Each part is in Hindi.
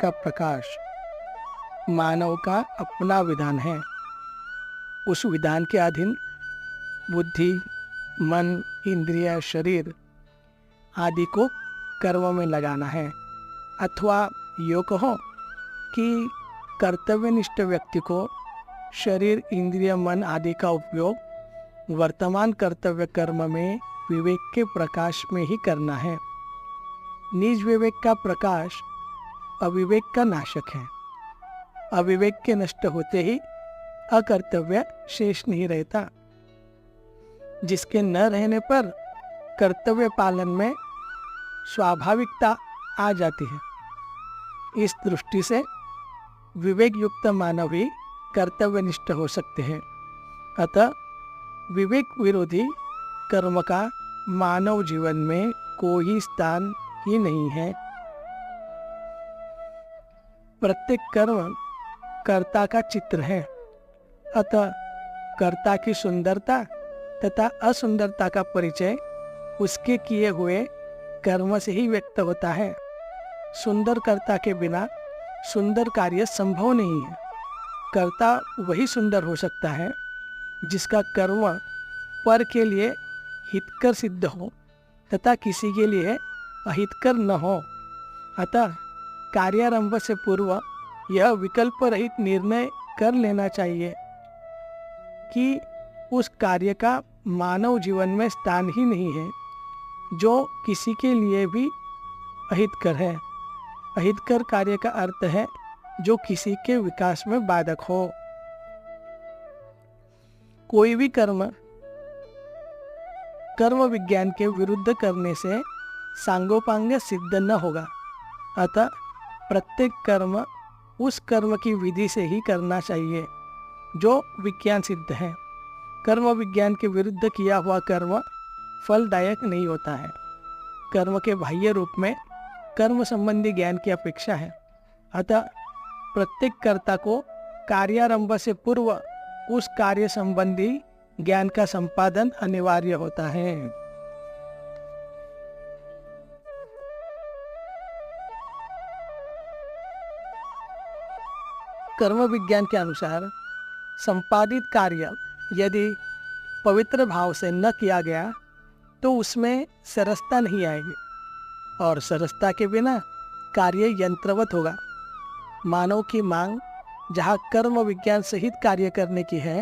का प्रकाश मानव का अपना विधान है। उस विधान के अधीन बुद्धि, मन, इंद्रिय, शरीर आदि को कर्म में लगाना है। अथवा यो कहो कि कर्तव्यनिष्ठ व्यक्ति को शरीर, इंद्रिय, मन आदि का उपयोग वर्तमान कर्तव्य कर्म में विवेक के प्रकाश में ही करना है। निज विवेक का प्रकाश अविवेक का नाशक है। अविवेक के नष्ट होते ही अकर्तव्य शेष नहीं रहता, जिसके न रहने पर कर्तव्य पालन में स्वाभाविकता आ जाती है। इस दृष्टि से विवेक युक्त मानव ही कर्तव्यनिष्ठ हो सकते हैं। अतः विवेक विरोधी कर्म का मानव जीवन में कोई स्थान ही नहीं है। प्रत्येक कर्म कर्ता का चित्र है। अतः कर्ता की सुंदरता तथा असुंदरता का परिचय उसके किए हुए कर्म से ही व्यक्त होता है। सुंदर कर्ता के बिना सुंदर कार्य संभव नहीं है। कर्ता वही सुंदर हो सकता है जिसका कर्म पर के लिए हितकर सिद्ध हो तथा किसी के लिए अहितकर न हो। अतः कार्यारंभ से पूर्व यह विकल्प रहित निर्णय कर लेना चाहिए कि उस कार्य का मानव जीवन में स्थान ही नहीं है जो किसी के लिए भी अहितकर है। अहितकर कार्य का अर्थ है जो किसी के विकास में बाधक हो। कोई भी कर्म कर्म विज्ञान के विरुद्ध करने से सांगोपांग सिद्ध न होगा। अतः प्रत्येक कर्म उस कर्म की विधि से ही करना चाहिए जो विज्ञान सिद्ध है। कर्म विज्ञान के विरुद्ध किया हुआ कर्म फलदायक नहीं होता है। कर्म के बाह्य रूप में कर्म संबंधी ज्ञान की अपेक्षा है। अतः प्रत्येक कर्ता को कार्यारंभ से पूर्व उस कार्य संबंधी ज्ञान का संपादन अनिवार्य होता है। कर्म विज्ञान के अनुसार संपादित कार्य यदि पवित्र भाव से न किया गया तो उसमें सरसता नहीं आएगी और सरसता के बिना कार्य यंत्रवत होगा। मानव की मांग जहाँ कर्म विज्ञान सहित कार्य करने की है,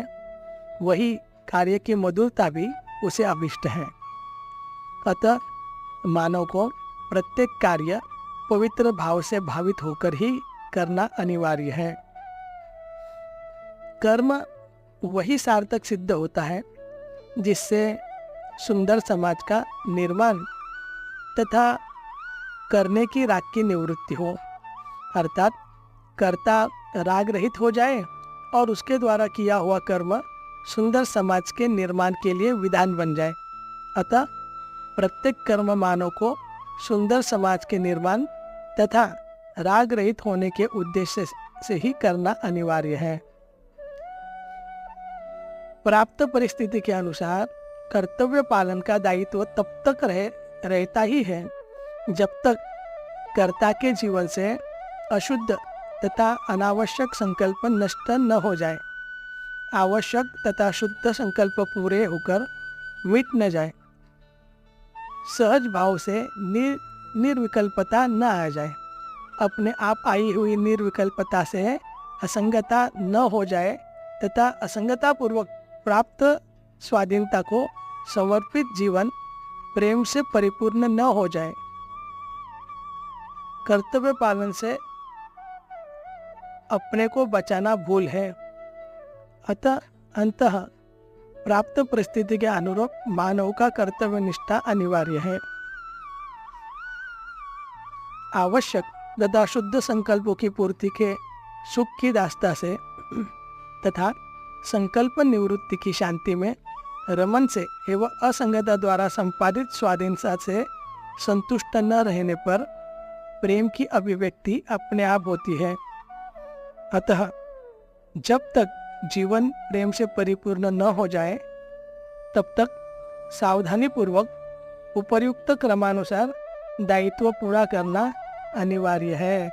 वही कार्य की मधुरता भी उसे अभिष्ट है। अतः मानव को प्रत्येक कार्य पवित्र भाव से भावित होकर ही करना अनिवार्य है। कर्म वही सार्थक सिद्ध होता है जिससे सुंदर समाज का निर्माण तथा करने की राग की निवृत्ति हो, अर्थात कर्ता राग रहित हो जाए और उसके द्वारा किया हुआ कर्म सुंदर समाज के निर्माण के लिए विधान बन जाए। अतः प्रत्येक कर्म मानव को सुंदर समाज के निर्माण तथा राग रहित होने के उद्देश्य से ही करना अनिवार्य है। प्राप्त परिस्थिति के अनुसार कर्तव्य पालन का दायित्व तब तक रहता ही है जब तक कर्ता के जीवन से अशुद्ध तथा अनावश्यक संकल्प नष्ट न हो जाए, आवश्यक तथा शुद्ध संकल्प पूरे होकर मिट न जाए, सहज भाव से निर्विकल्पता न आ जाए, अपने आप आई हुई निर्विकल्पता से असंगता न हो जाए तथा असंगता पूर्वक प्राप्त स्वाधीनता को समर्पित जीवन प्रेम से परिपूर्ण न हो जाए। कर्तव्य पालन से अपने को बचाना भूल है। अतः अंततः प्राप्त परिस्थिति के अनुरूप मानव का कर्तव्य निष्ठा अनिवार्य है। आवश्यक तथा शुद्ध संकल्पों की पूर्ति के सुख की दास्ता से तथा संकल्प निवृत्ति की शांति में रमन से एवं असंगता द्वारा संपादित स्वाधीनता से संतुष्ट न रहने पर प्रेम की अभिव्यक्ति अपने आप होती है। अतः जब तक जीवन प्रेम से परिपूर्ण न हो जाए तब तक सावधानी पूर्वक उपर्युक्त क्रमानुसार दायित्व पूरा करना अनिवार्य है।